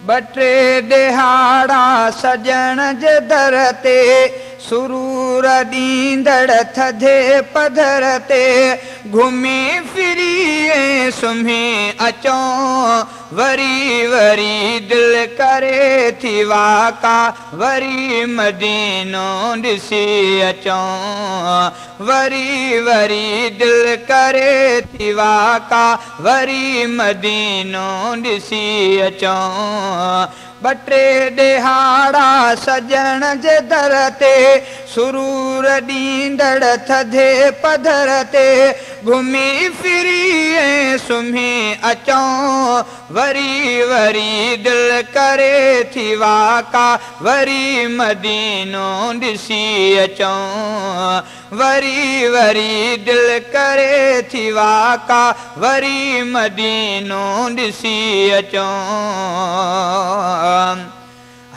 बटे दिहाड़ा सजण जे दर ते सुरूर ॾींदड़ थधे पधर ते घुमी फिरी सुम्ही अचूं वरी वरी दिल करे थी वाका वरी मदीनो ॾिसी अचूं वरी वरी दिल करे थी वाका वरी मदीनो ॾिसी अचूं बटे दिहाड़ा सजण जे दर ते सुरूर ॾींदड़ थधे पधर ते घुमी फिरी सुम्ही अचूं वरी वरी दिल करे थी वाका वरी मदीनो ॾिसी अचूं वरी वरी दिल करे थी वाका वरी मदीनो ॾिसी अचूं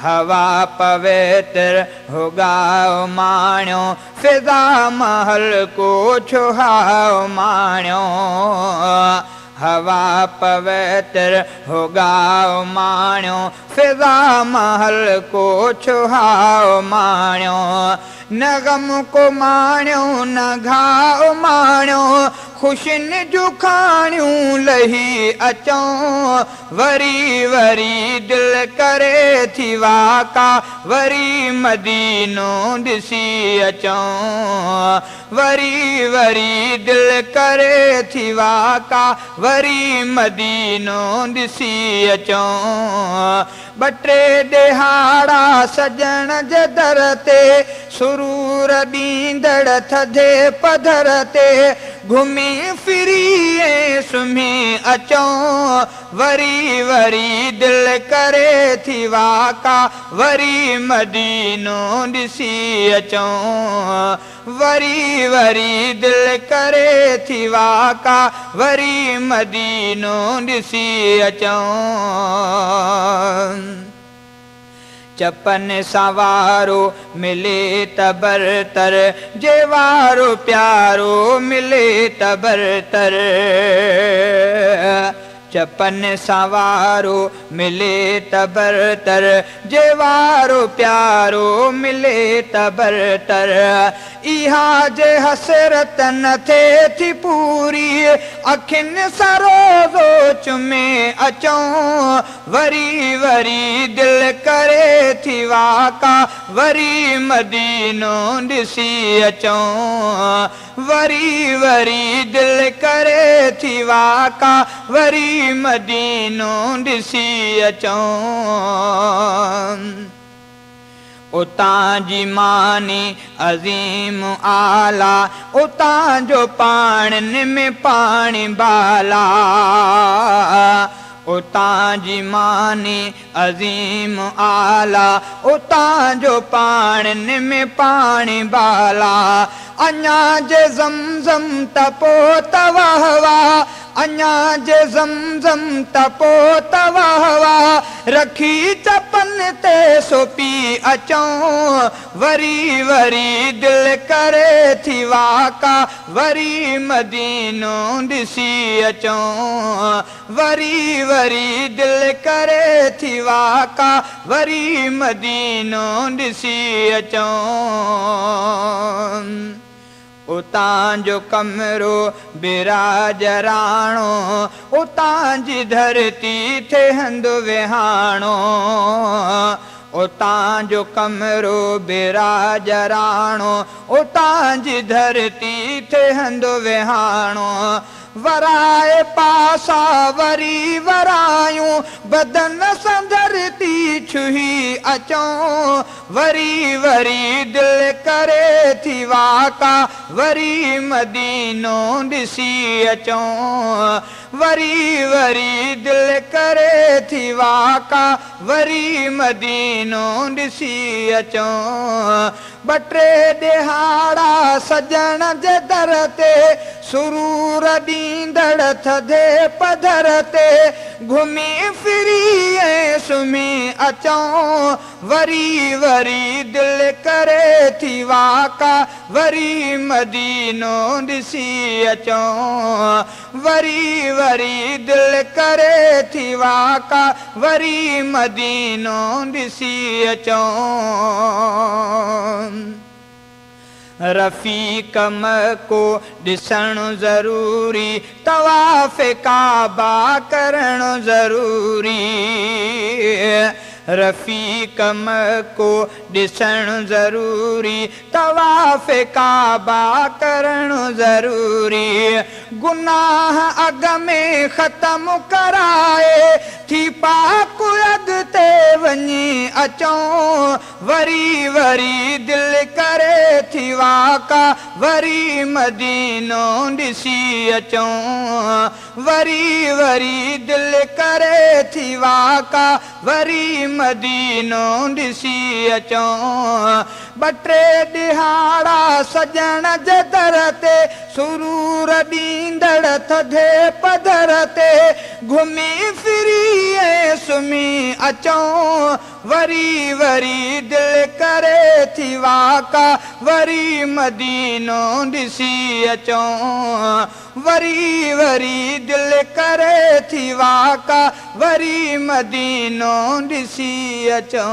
हवा पवित्र होगाओ माण्यो फिजा महल को छुहाओ माण्यो हवा पवित्र होगाओ माण्यो फिजा महल को छुहाओ माण्यो न गम को माण्यो न घाओ माण्यो खुशियुनि जूं खाणियूं लही अचूं वरी वरी दिल करे थी वाका वरी मदीनो ॾिसी अचूं वरी वरी दिल करे थी वाका वरी मदीनो ॾिसी अचूं बटे दिहाड़ा सजण जे दर ते सुरूर ॾींदड़ थधे पधर ते घुमी फिरी सुम्ही अचूं वरी वरी दिल करे थी वाका वरी मदीनो ॾिसी अचूं वरी वरी दिल करे थी वाका वरी मदीनो ॾिसी अचूं चपन सवारो मिले तबरतर जेवारो प्यारो मिले तबरतर चपन सवारो मिले तबरतर जेवारो प्यारो मिले तबरतर इहा जे हसरत न थे थी पूरी अखियुनि सां रोज़ो चुमे अचूं वरी वरी दिल करे थी वाका वरी मदीनो ॾिसी अचूं वरी वरी दिल करे थी वाका वरी मदीनो ॾिसी अचूं उतां जी मानी अज़ीम आला उतां जो पाणिन में पाणी बाला उतां जी मानी अज़ीम आला उतां जो पाणिन में पाणी बाला अञा जे ज़मज़म तपो तवाहवा अञा जे ज़मज़म तपो तवाहवा रखी चपन ते सोपी अचूं वरी वरी दिल करे थी वाका वरी मदीनो ॾिसी अचूं वरी वरी दिल करे थी वाका वरी मदीनो ॾिसी अचूं उतां जो कमरो बिराजराणो उतां जी धरती थे हंधु विहाणो उतां जो कमरो बिराजराणो उतां जी धरती थे हंधु विहाणो वराए पासा वरी वरायूं बदन सां धरती छुही अचूं वरी वरी दिल करे थी वाका वरी मदीनो ॾिसी अचूं वरी वरी दिल करे थी वाका वरी मदीनो ॾिसी अचूं बटे दिहाड़ा सजण जे दर ते सुरूर ॾींदड़ थधे पधर ते घुमी फिरी सुम्ही अचूं वरी वरी दिल करे थी वाका वरी मदीनो ॾिसी अचूं वरी वरी दिल करे थी वाका वरी मदीनो ॾिसी अचूं रफ़ीक को ॾिसण ज़रूरी तवाफ़ काबा करण ज़रूरी रफ़ीक को ॾिसण ज़रूरी तवाफ़ काबा करण ज़रूरी गुनाह अॻ में ख़त्म कराए थी पाक अॻिते वञी अचूं वरी वरी दिल करे थी वाका वरी मदीनो ॾिसी अचूं वरी वरी दिल करे थी वाका वरी मदीनो ॾिसी अचूं ॿ टे ॾिहाड़ा सजण जे दर ते सुरूर ॾींदड़ थधे पधर ते घुमी फिरी ऐं सुम्ही अचूं वरी वरी दिल करे थी वाका वरी मदीनो ॾिसी अचूं वरी वरी दिल करे थी वाका वरी मदीनो ॾिसी अचूं